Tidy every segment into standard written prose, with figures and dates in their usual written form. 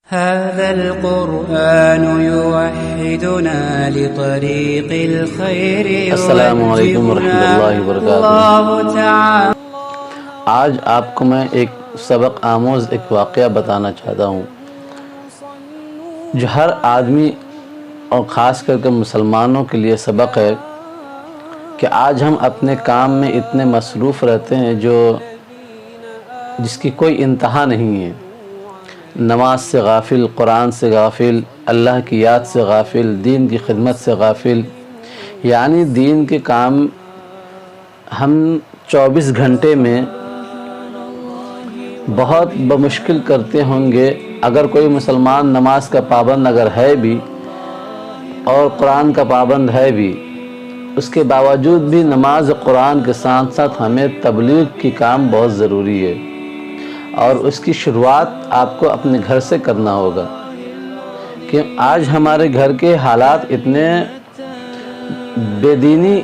هذا القرآن يوحدنا لطريق الخير. السلام علیکم ورحمۃ اللہ وبرکاتہ. الله تعالى. آج آپ کو میں ایک سبق آموز ایک واقعہ بتانا چاہتا ہوں جو ہر آدمی اور خاص کر کے مسلمانوں کے لیے سبق ہے کہ آج ہم اپنے کام میں اتنے مصروف رہتے ہیں جس کی کوئی انتہا نہیں ہے. نماز سے غافل، قرآن سے غافل، اللہ کی یاد سے غافل، دین کی خدمت سے غافل. یعنی دین کے کام ہم 24 گھنٹے میں بہت بمشکل کرتے ہوں گے. اگر کوئی مسلمان نماز کا پابند اگر ہے بھی اور قرآن کا پابند ہے بھی، اس کے باوجود بھی نماز قرآن کے ساتھ ساتھ ہمیں تبلیغ کی کام بہت ضروری ہے، اور اس کی شروعات آپ کو اپنے گھر سے کرنا ہوگا. کہ آج ہمارے گھر کے حالات اتنے بے دینی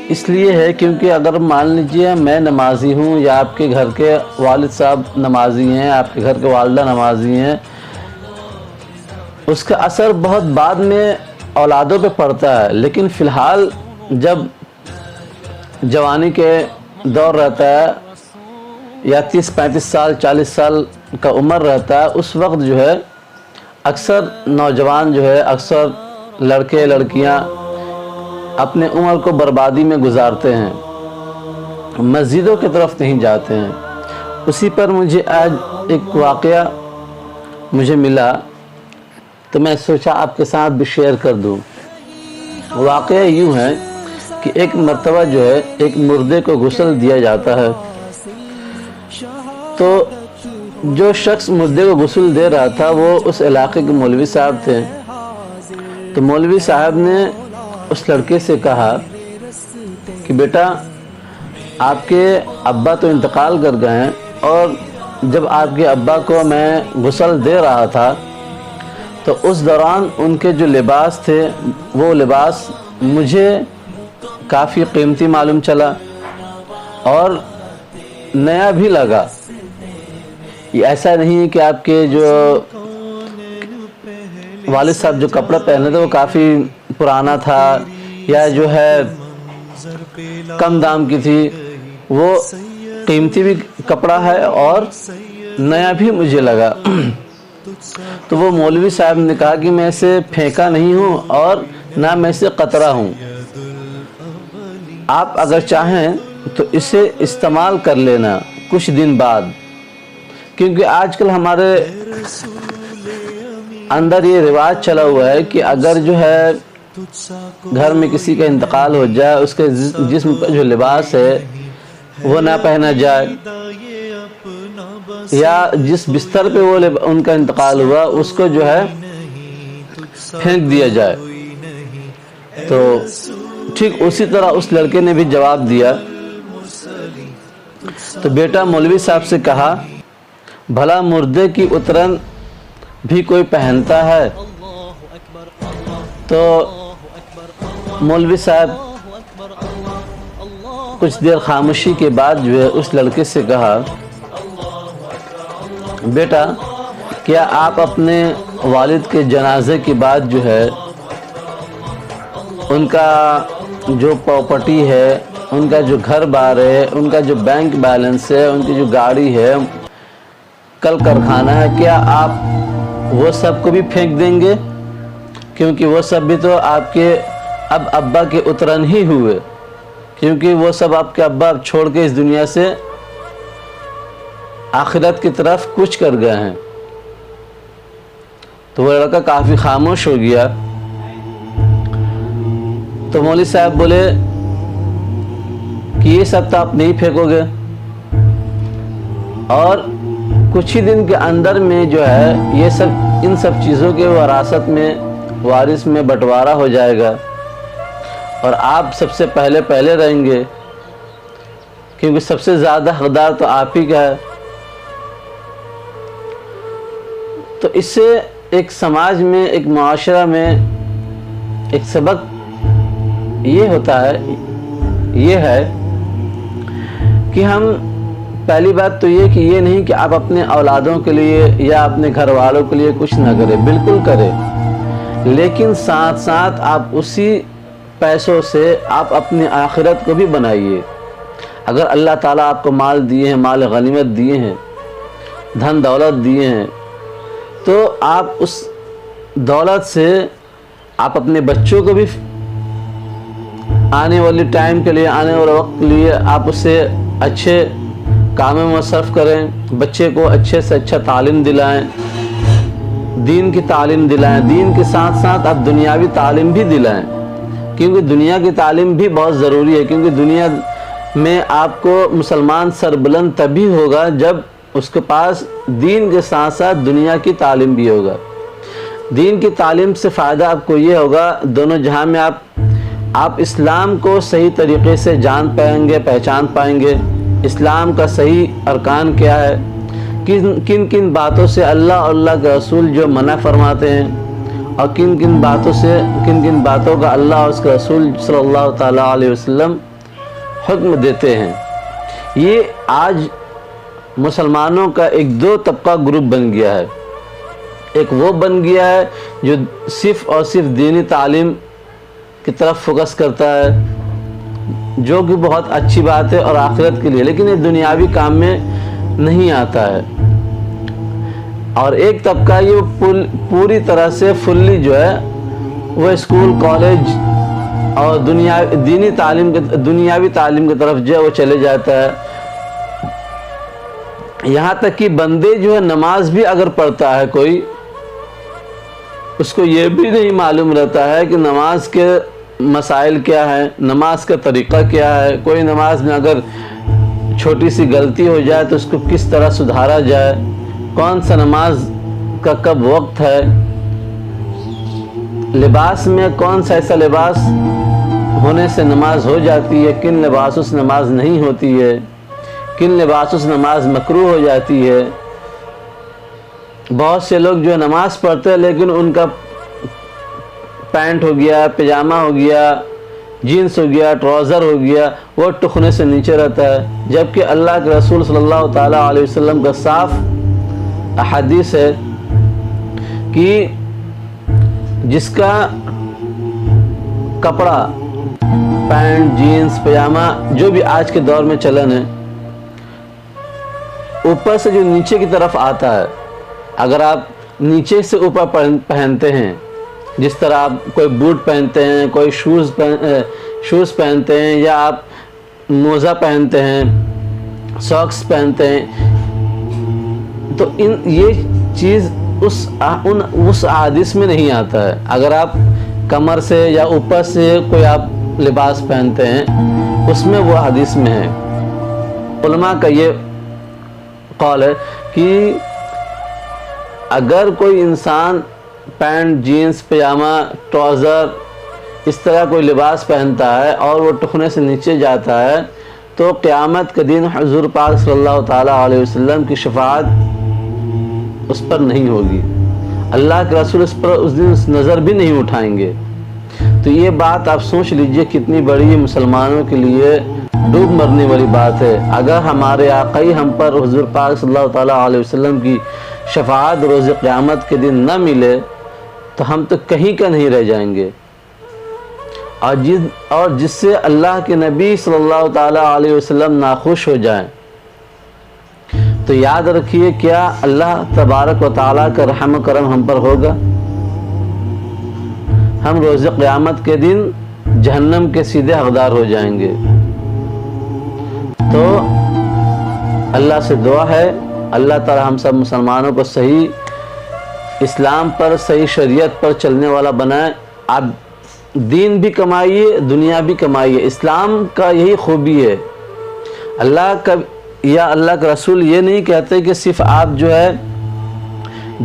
اس لیے ہے کیونکہ اگر مان لیجئے میں نمازی ہوں یا آپ کے گھر کے والد صاحب نمازی ہیں، آپ کے گھر کے والدہ نمازی ہیں، اس کا اثر بہت بعد میں اولادوں پہ پڑتا ہے. لیکن فی الحال جب جوانی کے دور رہتا ہے یا 30-35 سال 40 سال کا عمر رہتا ہے، اس وقت جو ہے اکثر نوجوان جو ہے، اکثر لڑکے لڑکیاں اپنے عمر کو بربادی میں گزارتے ہیں، مسجدوں کی طرف نہیں جاتے ہیں. اسی پر مجھے آج ایک واقعہ مجھے ملا تو میں سوچا آپ کے ساتھ بھی شیئر کر دوں. واقعہ یوں ہے کہ ایک مرتبہ جو ہے ایک مردے کو غسل دیا جاتا ہے، تو جو شخص مردے کو غسل دے رہا تھا وہ اس علاقے کے مولوی صاحب تھے. تو مولوی صاحب نے اس لڑکے سے کہا کہ بیٹا آپ کے ابا تو انتقال کر گئے ہیں، اور جب آپ کے ابا کو میں غسل دے رہا تھا تو اس دوران ان کے جو لباس تھے وہ لباس مجھے کافی قیمتی معلوم چلا اور نیا بھی لگا. یہ ایسا نہیں ہے کہ آپ کے جو والد صاحب جو کپڑا پہنے تھے وہ کافی پرانا تھا یا جو ہے کم دام کی تھی، وہ قیمتی بھی کپڑا ہے اور نیا بھی مجھے لگا. تو وہ مولوی صاحب نے کہا کہ میں اسے پھینکا نہیں ہوں اور نہ میں اسے قطرہ ہوں، آپ اگر چاہیں تو اسے استعمال کر لینا کچھ دن بعد. کیونکہ آج کل ہمارے اندر یہ رواج چلا ہوا ہے کہ اگر جو ہے گھر میں کسی کا انتقال ہو جائے، اس کے جسم پر جو لباس ہے وہ نہ پہنا جائے، یا جس بستر پہ وہ ان کا انتقال ہوا اس کو جو ہے پھینک دیا جائے. تو ٹھیک اسی طرح اس لڑکے نے بھی جواب دیا. تو بیٹا مولوی صاحب سے کہا بھلا مردے کی اترن بھی کوئی پہنتا ہے؟ تو مولوی صاحب کچھ دیر خاموشی کے بعد جو ہے اس لڑکے سے کہا بیٹا کیا آپ اپنے والد کے جنازے کے بعد جو ہے ان کا جو پراپرٹی ہے، ان کا جو گھر بار ہے، ان کا جو بینک بیلنس ہے، ان کی جو گاڑی ہے، کل کارخانہ ہے، کیا آپ وہ سب کو بھی پھینک دیں گے؟ کیونکہ وہ سب بھی تو آپ کے اب ابا کے اترن ہی ہوئے، کیونکہ وہ سب آپ کے ابا اب چھوڑ کے اس دنیا سے آخرت کی طرف کوچ کر گئے ہیں. تو وہ لڑکا کافی خاموش ہو گیا. تو مولوی صاحب بولے کہ یہ سب تو آپ نہیں پھینکو گے، اور کچھ ہی دن کے اندر میں جو ہے یہ سب ان سب چیزوں کے وراثت میں وارث میں بٹوارا ہو جائے گا، اور آپ سب سے پہلے رہیں گے، کیونکہ سب سے زیادہ حقدار تو آپ ہی کا ہے. تو اس سے ایک سماج میں، ایک معاشرہ میں ایک سبق یہ ہوتا ہے، یہ ہے کہ ہم پہلی بات تو یہ کہ یہ نہیں کہ آپ اپنے اولادوں کے لیے یا اپنے گھر والوں کے لیے کچھ نہ کریں، بالکل کریں، لیکن ساتھ ساتھ آپ اسی پیسوں سے آپ اپنی آخرت کو بھی بنائیے۔ اگر اللہ تعالیٰ آپ کو مال دیے ہیں، مال غنیمت دیے ہیں، دھن دولت دیے ہیں، تو آپ اس دولت سے آپ اپنے بچوں کو بھی آنے والی ٹائم کے لیے، آنے والے وقت کے لیے آپ اسے اچھے کاموں میں مصرف کریں، بچے کو اچھے سے اچھا تعلیم دلائیں، دین کی تعلیم دلائیں، دین کے ساتھ ساتھ آپ دنیاوی تعلیم بھی دلائیں، کیونکہ دنیا کی تعلیم بھی بہت ضروری ہے، کیونکہ دنیا میں آپ کو مسلمان سربلند تبھی ہوگا جب اس کے پاس دین کے ساتھ ساتھ دنیا کی تعلیم بھی ہوگا۔ دین کی تعلیم سے فائدہ آپ کو یہ ہوگا دونوں جہاں میں آپ اسلام کو صحیح طریقے سے جان پائیں گے، پہچان پائیں گے، اسلام کا صحیح ارکان کیا ہے، کن کن باتوں سے اللہ اور اللہ کے رسول جو منع فرماتے ہیں، اور کن کن باتوں کا اللہ اور اس کے رسول صلی اللہ تعالیٰ علیہ وسلم حکم دیتے ہیں۔ یہ آج مسلمانوں کا ایک دو طبقہ گروپ بن گیا ہے۔ ایک وہ بن گیا ہے جو صرف اور صرف دینی تعلیم کی طرف فوکس کرتا ہے، جو کہ بہت اچھی بات ہے اور آخرت کے لیے، لیکن یہ دنیاوی کام میں نہیں آتا ہے۔ اور ایک طبقہ یہ پوری طرح سے فلی جو ہے وہ اسکول، کالج اور دینی دنیاوی تعلیم کی طرف جو ہے وہ چلے جاتا ہے۔ یہاں تک کہ بندے جو ہے نماز بھی اگر پڑھتا ہے کوئی، اس کو یہ بھی نہیں معلوم رہتا ہے کہ نماز کے مسائل کیا ہے، نماز کا طریقہ کیا ہے، کوئی نماز میں اگر چھوٹی سی غلطی ہو جائے تو اس کو کس طرح سدھارا جائے، کون سا نماز کا کب وقت ہے، لباس میں کون سا ایسا لباس ہونے سے نماز ہو جاتی ہے، کن لباسوں سے نماز نہیں ہوتی ہے، کن لباسوں سے نماز مکروہ ہو جاتی ہے۔ بہت سے لوگ جو ہے نماز پڑھتے ہیں لیکن ان کا پینٹ ہو گیا، پجامہ ہو گیا، جینس ہو گیا، ٹراؤزر ہو گیا، وہ ٹخنے سے نیچے رہتا ہے، جبکہ اللہ کے رسول صلی اللہ تعالیٰ علیہ وسلم کا صاف احادیث ہے کہ جس کا کپڑا، پینٹ، جینس، پجامہ جو بھی آج کے دور میں چلن ہے، اوپر سے جو نیچے کی طرف آتا ہے، اگر آپ نیچے سے اوپر پہنتے ہیں، جس طرح آپ کوئی بوٹ پہنتے ہیں، کوئی شوز پہنتے ہیں، یا آپ موزہ پہنتے ہیں، ساکس پہنتے ہیں، تو یہ چیز اس احادیث میں نہیں آتا ہے۔ اگر آپ کمر سے یا اوپر سے کوئی آپ لباس پہنتے ہیں، اس میں وہ حدیث میں ہے۔ علماء کا یہ قول ہے کہ اگر کوئی انسان پینٹ، جینس، پجامہ، ٹراؤزر اس طرح کوئی لباس پہنتا ہے اور وہ ٹخنے سے نیچے جاتا ہے، تو قیامت کے دن حضور پاک صلی اللہ تعالیٰ علیہ وسلم کی شفاعت اس پر نہیں ہوگی، اللہ کے رسول اس پر اس دن نظر بھی نہیں اٹھائیں گے۔ تو یہ بات آپ سوچ لیجئے کتنی بڑی مسلمانوں کے لیے ڈوب مرنے والی بات ہے۔ اگر ہمارے آقائی ہم پر حضور پاک صلی اللہ تعالیٰ علیہ وسلم کی شفاعت روز قیامت کے دن نہ ملے تو ہم تو کہیں کا نہیں رہ جائیں گے، اور جس سے اللہ کے نبی صلی اللہ تعالیٰ علیہ وسلم ناخوش ہو جائیں، تو یاد رکھیے کیا اللہ تبارک و تعالیٰ کا رحم و کرم ہم پر ہوگا؟ ہم روز قیامت کے دن جہنم کے سیدھے حقدار ہو جائیں گے۔ تو اللہ سے دعا ہے اللہ تعالیٰ ہم سب مسلمانوں کو صحیح اسلام پر، صحیح شریعت پر چلنے والا بنائے۔ آپ دین بھی کمائیے، دنیا بھی کمائیے، اسلام کا یہی خوبی ہے۔ اللہ کا رسول یہ نہیں کہتے کہ صرف آپ جو ہے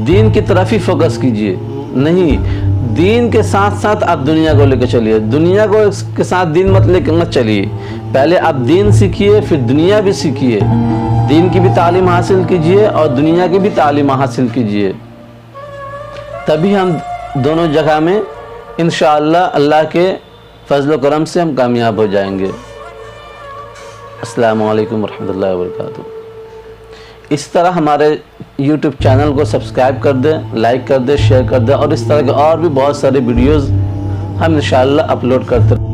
دین کی طرف ہی فوکس کیجئے، نہیں، دین کے ساتھ ساتھ آپ دنیا کو لے کے چلیے، دنیا کو کے ساتھ دین مت چلیے، پہلے آپ دین سیکھیے پھر دنیا بھی سیکھیے، دین کی بھی تعلیم حاصل کیجئے اور دنیا کی بھی تعلیم حاصل کیجئے، تبھی ہم دونوں جگہ میں انشاءاللہ اللہ کے فضل و کرم سے ہم کامیاب ہو جائیں گے۔ السلام علیکم ورحمۃ اللہ وبرکاتہ۔ اس طرح ہمارے یوٹیوب چینل کو سبسکرائب کر دیں، لائک کر دیں، شیئر کر دیں، اور اس طرح کے اور بھی بہت سارے ویڈیوز ہم انشاءاللہ اپلوڈ کرتے ہیں۔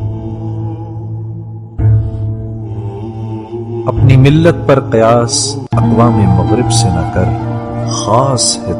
اپنی ملت پر قیاس اقوام مغرب سے نہ کر، خاص ہے